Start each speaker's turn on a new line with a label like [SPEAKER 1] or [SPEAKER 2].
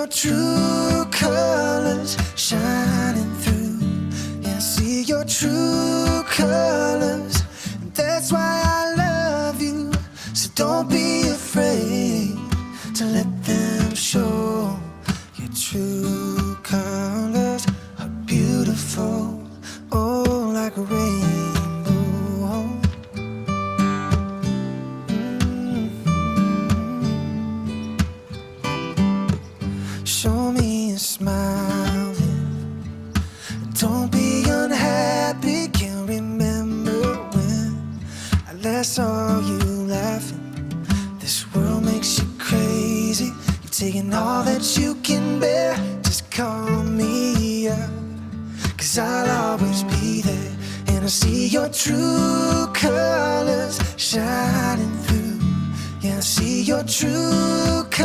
[SPEAKER 1] your true colors shining through. Yeah, I see your true colors, and that's why I love you. So don't be afraid to let them show. Your true colors are beautiful, oh, like a rainbow. Show me a smile, don't be unhappy. Can't remember when I last saw you laughing. This world makes you crazy. You're taking all that you can bear. Just call me up, 'cause I'll always be there. And I see your true colors shining through. Yeah, I see your true colors.